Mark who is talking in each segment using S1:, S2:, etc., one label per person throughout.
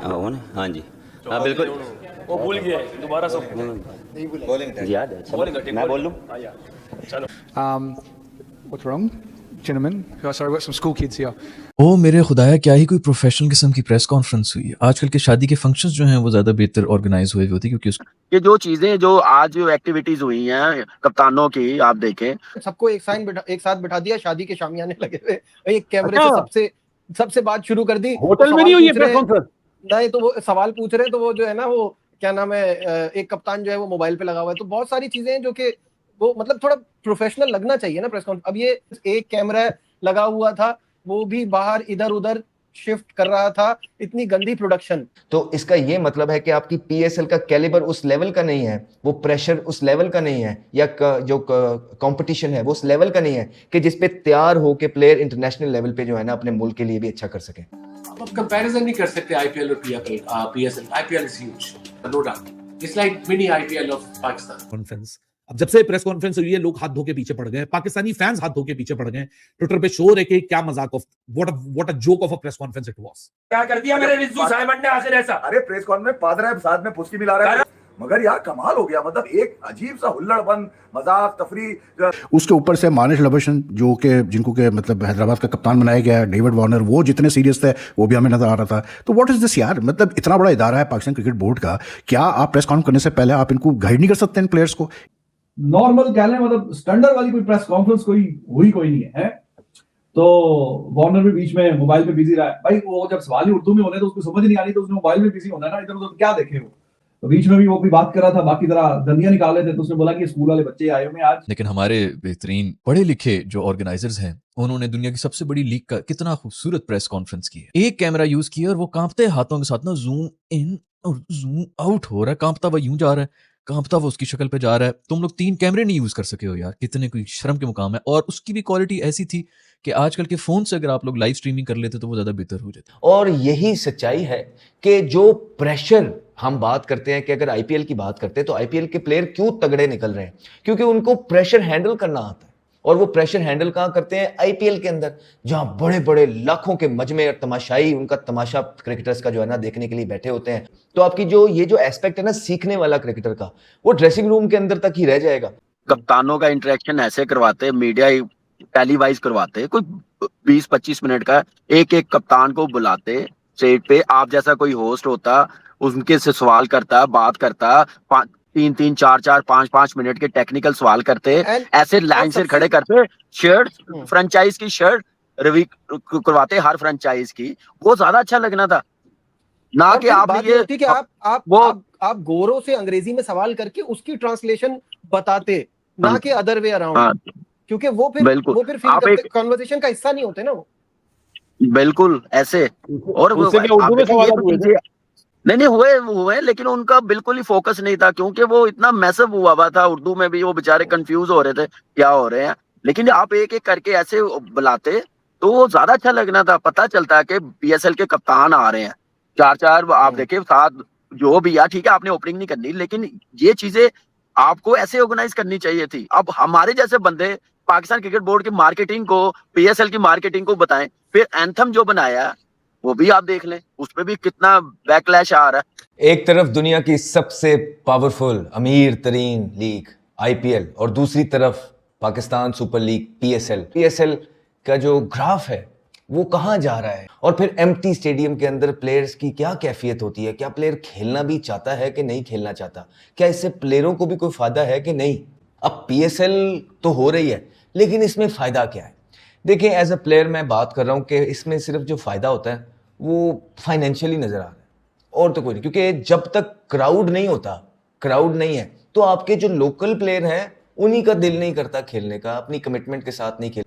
S1: वो ना, हाँ जी, हाँ बिल्कुल।
S2: वो भूल गया है, दोबारा सब
S1: याद है, चलो, मैं बोल लूँ।
S2: चलो।
S3: What's wrong, gentlemen? Oh, sorry, we've got some school kids here.
S4: ओ मेरे खुदाया, क्या ही कोई प्रोफेशनल किस्म की प्रेस कॉन्फ्रेंस हुई है। आजकल के शादी के फंक्शंस जो हैं वो ज्यादा बेहतर ऑर्गेनाइज हुए होती क्योंकि
S5: ये जो चीजें जो आज जो एक्टिविटीज हुई हैं कप्तानों की, आप देखें
S6: सबको एक साथ बिठा दिया, शादी के शामियाने लगे हुए, एक कैमरे से
S2: अच्छा।
S6: सबसे बात शुरू कर दी।
S2: होटल में नहीं हुई है प्रेस कॉन्फ्रेंस?
S6: नहीं, तो वो सवाल पूछ रहे हैं, तो वो जो है ना, वो क्या नाम है, एक कप्तान जो है वो मोबाइल पे लगा हुआ है। तो बहुत सारी चीजें हैं जो कि वो मतलब थोड़ा प्रोफेशनल लगना चाहिए ना प्रेस कॉन्फ्रेंस। अब ये एक कैमरा लगा हुआ था, वो भी बाहर इधर उधर शिफ्ट कर रहा था, इतनी गंदी प्रोडक्शन।
S7: तो इसका ये मतलब है कि आपकी पीएसएल का कैलिबर उस लेवल का नहीं है, वो प्रेशर उस लेवल का नहीं है, या जो कंपटीशन है वो उस लेवल का नहीं है कि जिस पे तैयार हो के प्लेयर इंटरनेशनल लेवल पे जो है ना अपने मुल्क के लिए भी अच्छा कर सके।
S8: आप कंपैरिजन नहीं कर सकते आईपीएल और PSL. IPL is huge, no doubt. It's like mini IPL of Pakistan.
S9: Conference, अब जब से प्रेस कॉन्फ्रेंस हुई है लोग हाथ धो के पीछे पड़ गए, पाकिस्तानी फैंस हाथ धो के पीछे पड़ गए। ट्विटर पे शोर है कि क्या मजाक of what a joke of a press conference it was.
S2: क्या कर दिया मेरे रिजू साइमन ने आखिर ऐसा?
S10: अरे प्रेस कॉन्फ्रेंस पाद रहा है, साथ में पुष्टि मिला रहा है, मगर यार कमाल हो गया। मतलब एक अजीब सा हुल्लड़पन, मजाक, तफरी।
S11: उसके ऊपर से मानिश लबशन जो कि जिनको के मतलब हैदराबाद का कप्तान बनाया गया, डेविड वार्नर, वो जितने सीरियस थे वो भी हमें नजर आ रहा था। तो व्हाट इज दिस यार, मतलब इतना बड़ा इदारा है पाकिस्तान क्रिकेट बोर्ड का, क्या आप प्रेस कॉन्फ्रेंस करने से पहले आप इनको गाइड नहीं कर सकते इन प्लेयर्स को?
S12: नॉर्मल कह लें, मतलब स्टैंडर्ड वाली कोई प्रेस कॉन्फ्रेंस कोई नहीं है। तो वार्नर भी बीच में मोबाइल पे बिजी रहा है। भाई वो जब सवाल ही उर्दू में होने तो उसको समझ नहीं आ रही, तो उसने मोबाइल में बिजी होना है ना, इधर उधर क्या देखे वो। तो बीच में भी वो भी बात कर रहा था, बाकी तरह दंदियां निकाल रहे थे। तो उसने बोला कि स्कूल वाले बच्चे आए हुए आज।
S4: लेकिन हमारे बेहतरीन पढ़े लिखे जो ऑर्गेनाइजर्स हैं उन्होंने दुनिया की सबसे बड़ी लीग का कितना खूबसूरत प्रेस कॉन्फ्रेंस की है। एक कैमरा यूज किया और वो कांपते हाथों के साथ ना जूम इन और जूम आउट हो रहा है। कांपता हुआ यूं जा रहा है, कांपता वो उसकी शक्ल पे जा रहा है। तुम लोग 3 कैमरे नहीं यूज कर सके हो यार, कितने कोई शर्म के मुकाम है। और उसकी भी क्वालिटी ऐसी थी कि आजकल के फोन से अगर आप लोग लाइव स्ट्रीमिंग कर लेते तो वो ज्यादा बेहतर हो जाता।
S7: और यही सच्चाई है कि जो प्रेशर हम बात करते हैं, कि अगर आईपीएल की बात करते हैं तो आईपीएल के प्लेयर क्यों तगड़े निकल रहे हैं, क्योंकि उनको प्रेशर हैंडल करना आता है। और वो प्रेशर हैंडल कहां करते हैं? आईपीएल के अंदर, जहां बड़े बड़े लाखों के मजमे और तमाशाई उनका तमाशा क्रिकेटर्स का जो है ना देखने के लिए बैठे होते हैं। तो आपकी जो ये जो एस्पेक्ट है ना सीखने वाला क्रिकेटर का, वो ड्रेसिंग रूम के अंदर तक ही रह जाएगा।
S5: कप्तानों का इंटरेक्शन ऐसे करवाते, मीडिया टेलीवाइज करवाते, कोई 20-25 मिनट का एक एक कप्तान को बुलाते स्टेज पे, आप जैसा कोई होस्ट होता, उनके से सवाल करता, बात करता, 3-3, 4-4, 5-5 मिनट के टेक्निकल सवाल करते, ऐसे लाइन से खड़े करते, शर्ट फ्रेंचाइज की शर्ट रिव्यू करवाते हर फ्रेंचाइज की। वो ज्यादा अच्छा लगना था ना कि आप ये
S6: होती कि आप गोरों से अंग्रेजी में सवाल करके उसकी ट्रांसलेशन बताते, ना कि अदर वे अराउंड, क्योंकि वो फिर कन्वर्सेशन का हिस्सा नहीं होते ना वो।
S5: बिल्कुल ऐसे। और
S2: उर्दू में सवाल हुए थे?
S5: नहीं हुए, लेकिन उनका बिल्कुल ही फोकस नहीं था, क्योंकि वो इतना मैसिव हुआ था। उर्दू में भी वो बेचारे कंफ्यूज हो रहे थे क्या हो रहे हैं। लेकिन आप एक एक करके ऐसे बुलाते तो वो ज्यादा अच्छा लगना था। पता चलता है कि पीएसएल के कप्तान आ रहे हैं, 4-4 आप देखे साथ, जो भी यार ठीक है आपने ओपनिंग नहीं करनी, लेकिन ये चीजें आपको ऐसे ऑर्गेनाइज करनी चाहिए थी। अब हमारे जैसे बंदे पाकिस्तान क्रिकेट बोर्ड की मार्केटिंग को, पीएसएल की मार्केटिंग को बताएं। फिर एंथम जो बनाया वो भी आप देख लें, उसमें भी कितना बैकलैश आ रहा है।
S7: एक तरफ दुनिया की सबसे पावरफुल अमीर तरीन लीग आईपीएल, और दूसरी तरफ पाकिस्तान सुपर लीग पीएसएल का जो ग्राफ है वो कहां जा रहा है। और फिर एम्प्टी स्टेडियम के अंदर प्लेयर्स की क्या कैफियत होती है, क्या प्लेयर खेलना भी चाहता है कि नहीं खेलना चाहता, क्या इससे प्लेयरों को भी कोई फायदा है कि नहीं। अब पीएसएल तो हो रही है, लेकिन इसमें फायदा क्या है? देखिए, एज अ प्लेयर मैं बात कर रहा हूं कि इसमें सिर्फ जो फायदा होता है वो फाइनेंशियली नजर आ रहा है, और तो कोई नहीं। क्योंकि जब तक क्राउड नहीं होता, क्राउड नहीं है, तो आपके जो लोकल प्लेयर हैं उन्हीं का दिल नहीं करता खेलने का, अपनी कमिटमेंट के साथ नहीं खेल।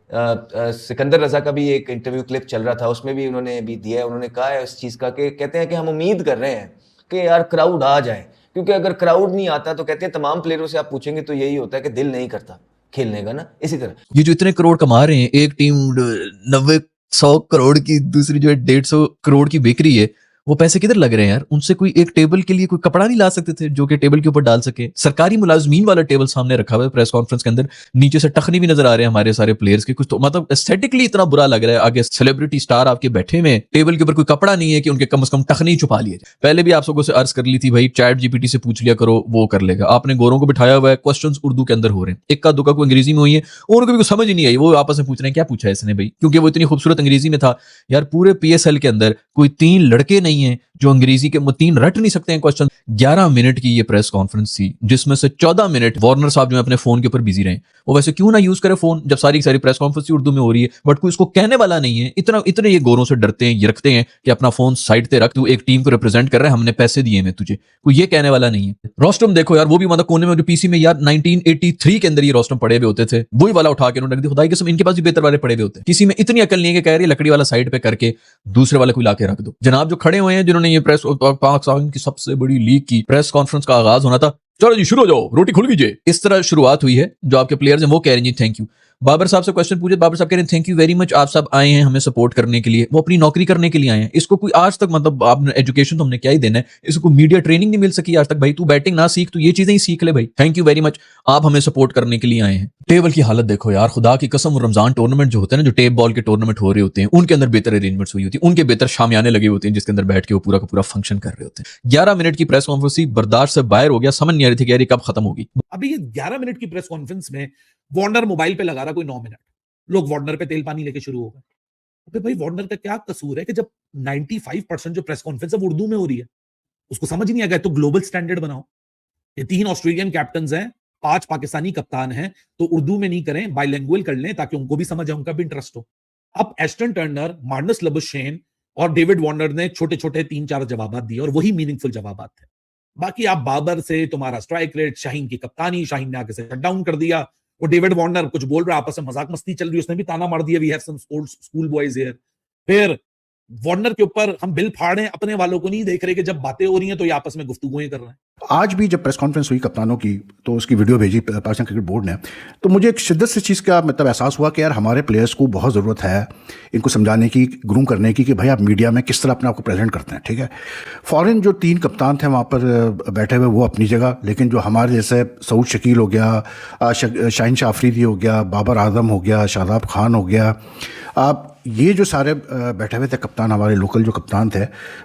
S7: सिकंदर रजा का भी एक इंटरव्यू क्लिप चल रहा था, उसमें भी उन्होंने भी दिया है। उन्होंने कहा है इस चीज का कि कहते हैं कि हम उम्मीद कर रहे हैं कि यार क्राउड आ जाए, क्योंकि अगर क्राउड नहीं आता तो कहते हैं तमाम प्लेयरों से आप पूछेंगे तो यही होता है कि दिल नहीं करता खेलने का ना। इसी तरह
S4: ये जो इतने करोड़ कमा रहे हैं, एक टीम 90-100 करोड़ की, दूसरी जो है 150 करोड़ की बिक रही है, वो पैसे किधर लग रहे हैं यार? उनसे कोई एक टेबल के लिए कोई कपड़ा नहीं ला सकते थे जो कि टेबल के ऊपर डाल सके? सरकारी मुलाजमीन वाला टेबल सामने रखा हुआ है प्रेस कॉन्फ्रेंस के अंदर, नीचे से टखनी भी नजर आ रहे हैं हमारे सारे प्लेयर्स के। कुछ तो मतलब एस्थेटिकली इतना बुरा लग रहा है, आगे सेलिब्रिटी स्टार आपके बैठे में, टेबल के ऊपर कोई कपड़ा नहीं है कि उनके कम से कम टखनी छुपा लिए जाए। पहले भी आप सबको से अर्ज कर ली थी भाई, चैट जीपीटी से पूछ लिया करो, वो कर लेगा। आपने गोरों को बिठाया हुआ है, क्वेश्चंस उर्दू के अंदर हो रहे हैं, इक्का दुक्का को अंग्रेजी में हुई है, उनको भी कुछ समझ ही नहीं आई, वो आपस में पूछ रहे हैं क्या पूछा है इसने भाई, क्योंकि वो इतनी खूबसूरत अंग्रेजी में था। यार पूरे पीएसएल के अंदर कोई 3 लड़के नहीं है जो अंग्रेजी के 3 रट नहीं सकते हैं क्वेश्चन। 11 मिनट की ये प्रेस कॉन्फ्रेंस थी जिसमें से 14 मिनट वार्नर साहब जो है अपने फोन के ऊपर बिजी रहे। वो वैसे क्यों ना यूज करे फोन जब सारी सारी प्रेस कॉन्फ्रेंस उर्दू में हो रही है, बट कोई इसको कहने वाला नहीं है। इतने ये गोरों से डरते हैं, ये रखते हैं कि अपना फोन साइड पे रख, तू एक टीम को रिप्रेजेंट कर रहा है, हमने पैसे दिए हैं तुझे, कोई ये कहने वाला नहीं है। रोस्टम देखो यार, वो भी मतलब कोने में जो पीसी में यार 1983 के अंदर ये रोस्टम पड़े हुए होते थे, वही वाला उठा के उन्होंने रख दिया। खुदाई कसम इनके पास भी बेहतर वाले पड़े हुए होते हैं। किसी में इतनी अकल नहीं है कि कह रही है लकड़ी वाला साइड पे करके दूसरे वाले को ला के रख दो। जनाब जो खड़े हुए हैं जिन्होंने ये प्रेस पाकिस्तान की सबसे बड़ी लीग की प्रेस कॉन्फ्रेंस का आगाज होना था, चलो जी शुरू हो जाओ, रोटी खुल लीजिए, इस तरह शुरुआत हुई है। जो आपके प्लेयर्स हैं वो कह रहे हैं जी थैंक यू। बाबर साहब से क्वेश्चन पूछे, बाबर साहब कह रहे हैं थैंक यू वेरी मच, आप सब आए हैं हमें सपोर्ट करने के लिए, वो अपनी नौकरी करने के लिए आए हैं। इसको कोई आज तक मतलब आपने एजुकेशन तो हमने क्या ही देना है, इसको मीडिया ट्रेनिंग नहीं मिल सकी आज तक। भाई तू बैटिंग ना सीख, तू ये चीजें ही सीख ले भाई। थैंक यू वेरी मच, आप हमें सपोर्ट करने के लिए आए हैं। टेबल की हालत देखो यार, खुदा की कसम, रमजान टूर्नामेंट जो होते हैं ना, जो टेप बॉल के टूर्नामेंट हो रहे होते हैं, उनके अंदर बेहतर अरेंजमेंट्स हुई होती है, उनके बेहतर शामियाने लगे होते हैं जिसके अंदर बैठ के वो पूरा का पूरा फंक्शन कर रहे होते हैं। 11 मिनट की प्रेस कॉन्फ्रेंस बर्दाश्त से बाहर हो गया, समझ नहीं आ रही थी कि यार कब खत्म होगी।
S9: अभी ये 11 मिनट की प्रेस कॉन्फ्रेंस में वार्नर मोबाइल पे लगा रहा कोई 9 मिनट, लोग वार्नर पे तेल पानी लेके शुरू हो गए। अबे भाई वार्नर का क्या कसूर है कि जब 95% जो प्रेस कॉन्फ्रेंस है वो उर्दू में हो रही है, उसको समझ नहीं आ गया तो ग्लोबल स्टैंडर्ड बनाओ। ये 3 ऑस्ट्रेलियन कैप्टन हैं, 5 पाकिस्तानी कप्तान हैं, तो उर्दू में नहीं करें, बाइलिंगुअल कर लें ताकि उनको भी समझ आए, उनका भी इंटरेस्ट हो। अब एस्टन टर्नर, मार्नस लबुशेन और डेविड वार्नर ने छोटे छोटे 3-4 जवाब दिए और वही मीनिंगफुल जवाब थे। बाकी आप बाबर से तुम्हारा स्ट्राइक रेट, शाहीन की कप्तानी, शाहीन ने आगे से शट डाउन कर दिया, वो डेविड वार्नर कुछ बोल रहा है, आपस में मजाक मस्ती चल रही है, उसने भी ताना मार दिया, we have some old school boys here. फिर वार्नर के ऊपर हम बिल फाड़े, अपने वालों को नहीं देख रहे कि जब बातें हो रही हैं तो ये आपस में गुफ्तगूएं कर रहे हैं।
S11: आज भी जब प्रेस कॉन्फ्रेंस हुई कप्तानों की तो उसकी वीडियो भेजी पाकिस्तान क्रिकेट बोर्ड ने, तो मुझे एक शिद्दत से चीज़ का मतलब एहसास हुआ कि यार हमारे प्लेयर्स को बहुत ज़रूरत है इनको समझाने की, ग्रूम करने की कि भाई आप मीडिया में किस तरह अपने आप को प्रेजेंट करते हैं। ठीक है, फॉरेन जो 3 कप्तान थे वहाँ पर बैठे हुए वो अपनी जगह, लेकिन जो हमारे जैसे सऊद शकील हो गया, शाहीन शाह अफरीदी हो गया, बाबर आजम हो गया, शादाब खान हो गया, आप ये जो सारे बैठे हुए थे कप्तान, हमारे लोकल जो कप्तान थे,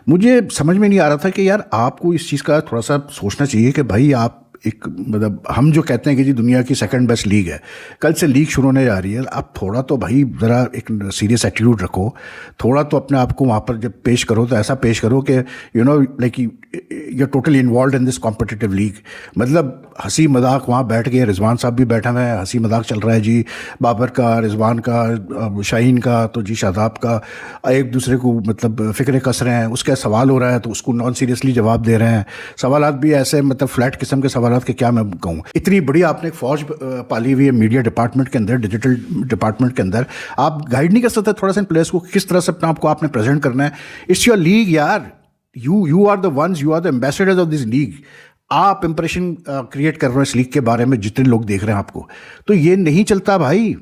S11: मुझे समझ में नहीं आ रहा था कि यार आपको इस चीज़ का थोड़ा सा सोचना चाहिए कि भाई आप एक मतलब हम जो कहते हैं कि जी दुनिया की सेकंड बेस्ट लीग है, कल से लीग शुरू होने जा रही है, आप थोड़ा तो भाई ज़रा एक सीरियस एटीट्यूड रखो, थोड़ा तो अपने आप को वहाँ पर जब पेश करो तो ऐसा पेश करो कि you know like you are totally involve in this competitive league. मतलब हंसी मजाक वहाँ बैठ गए, रिजवान साहब भी बैठे हुए हैं, हंसी मजाक चल रहा है जी, बाबर का, रिजवान का, शाहीन का, तो जी शादाब का, एक दूसरे को मतलब फ़िक्रे कस रहे हैं, उसका सवाल हो रहा है तो उसको नॉन सीरियसली जवाब दे रहे हैं, सवालात भी ऐसे मतलब फ्लैट किस्म के सवाल के, क्या मैं कहूँ, इतनी बड़ी आपने एक फौज पाली हुई है मीडिया डिपार्टमेंट के अंदर, डिजिटल डिपार्टमेंट के अंदर, आप गाइड नहीं कर सकते थोड़ा सा इन प्लेयर्स को किस तरह से अपने आप को आपने प्रेजेंट करना है। इट्स योर लीग यार, you are the ones, you are the ambassadors of this league. आप इंप्रेशन क्रिएट कर रहे हो इस लीग के बारे में, जितने लोग देख रहे हैं आपको, तो ये नहीं चलता भाई।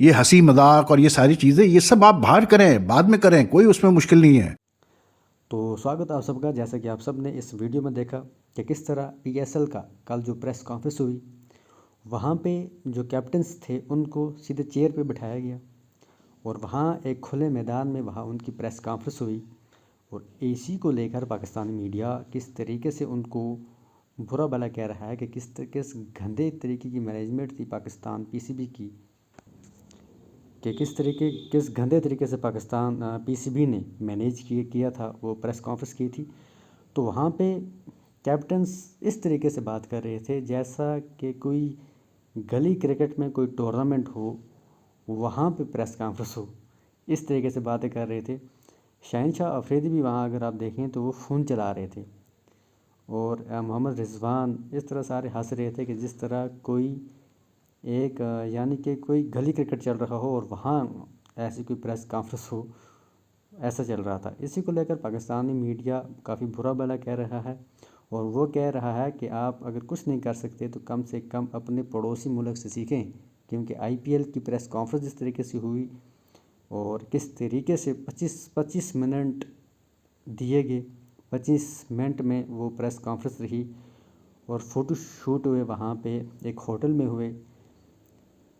S11: ये हंसी मजाक और ये सारी चीज़ें ये सब आप बाहर करें, बाद में करें, कोई उसमें मुश्किल नहीं है।
S13: तो स्वागत आप सबका। जैसा कि आप सब ने इस वीडियो में देखा कि किस तरह पीएसएल का कल जो प्रेस कॉन्फ्रेंस हुई, वहाँ पे जो कैप्टन्स थे उनको सीधे चेयर पे बिठाया गया और वहाँ एक खुले मैदान में वहाँ उनकी प्रेस कॉन्फ्रेंस हुई और एसी को लेकर पाकिस्तानी मीडिया किस तरीके से उनको बुरा भला कह रहा है कि किस गंदे तरीके की मैनेजमेंट थी पाकिस्तान पीसीबी की, कि किस गंदे तरीके से पाकिस्तान पीसीबी ने मैनेज किया था वो प्रेस कॉन्फ्रेंस की थी। तो वहाँ पे कैप्टन्स इस तरीके से बात कर रहे थे जैसा कि कोई गली क्रिकेट में कोई टूर्नामेंट हो, वहाँ पे प्रेस कॉन्फ्रेंस हो, इस तरीके से बातें कर रहे थे। शाहीन शाह अफरीदी भी वहाँ अगर आप देखें तो वो फ़ोन चला रहे थे और मोहम्मद रिजवान इस तरह सारे हंस रहे थे कि जिस तरह कोई एक यानी कि कोई गली क्रिकेट चल रहा हो और वहाँ ऐसी कोई प्रेस कॉन्फ्रेंस हो, ऐसा चल रहा था। इसी को लेकर पाकिस्तानी मीडिया काफ़ी बुरा भला कह रहा है और वो कह रहा है कि आप अगर कुछ नहीं कर सकते तो कम से कम अपने पड़ोसी मुल्क से सीखें, क्योंकि आईपीएल की प्रेस कॉन्फ्रेंस जिस तरीके से हुई और किस तरीके से 25 मिनट दिए गए। 25 मिनट में वो प्रेस कॉन्फ्रेंस रही और फ़ोटो शूट हुए वहाँ पे, एक होटल में हुए।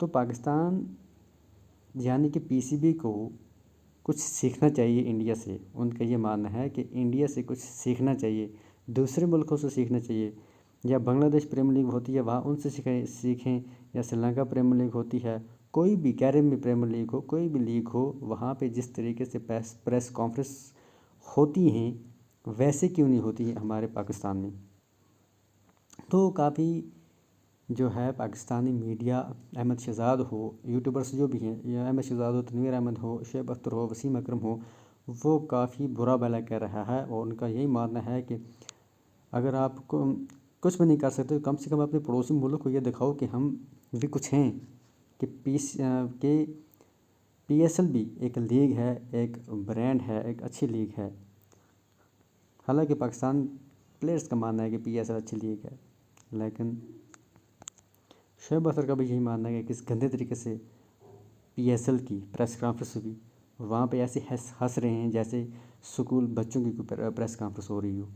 S13: तो पाकिस्तान यानी कि पीसीबी को कुछ सीखना चाहिए इंडिया से। उनका ये मानना है कि इंडिया से कुछ सीखना चाहिए, दूसरे मुल्कों से सीखना चाहिए। या बांग्लादेश प्रीमियर लीग होती है वहाँ उनसे सीखें, या श्रीलंका प्रीमियर लीग होती है, कोई भी कैरेबियन प्रीमियर लीग हो, कोई भी लीग हो, वहाँ पे जिस तरीके से प्रेस कॉन्फ्रेंस होती हैं वैसे क्यों नहीं होती है हमारे पाकिस्तान में। तो काफ़ी जो है पाकिस्तानी मीडिया, अहमद शहजाद हो, यूट्यूबर्स जो भी हैं, या अहमद शहजाद हो, तनवीर अहमद हो, शुएब अख्तर हो, वसीम अकरम हो, वो काफ़ी बुरा भला कह रहा है। और उनका यही मानना है कि अगर आपको कुछ भी नहीं कर सकते तो कम से कम अपने पड़ोसी मुल्क को ये दिखाओ कि हम भी कुछ हैं, कि PSL भी एक लीग है, एक ब्रांड है, एक अच्छी लीग है। हालांकि पाकिस्तान प्लेयर्स का मानना है कि PSL अच्छी लीग है, लेकिन शुएब अख्तर का भी यही मानना है कि किस गंदे तरीके से PSL की प्रेस कॉन्फ्रेंस हुई और वहाँ पे ऐसे हंस रहे हैं जैसे स्कूल बच्चों की कोई प्रेस कॉन्फ्रेंस हो रही हो।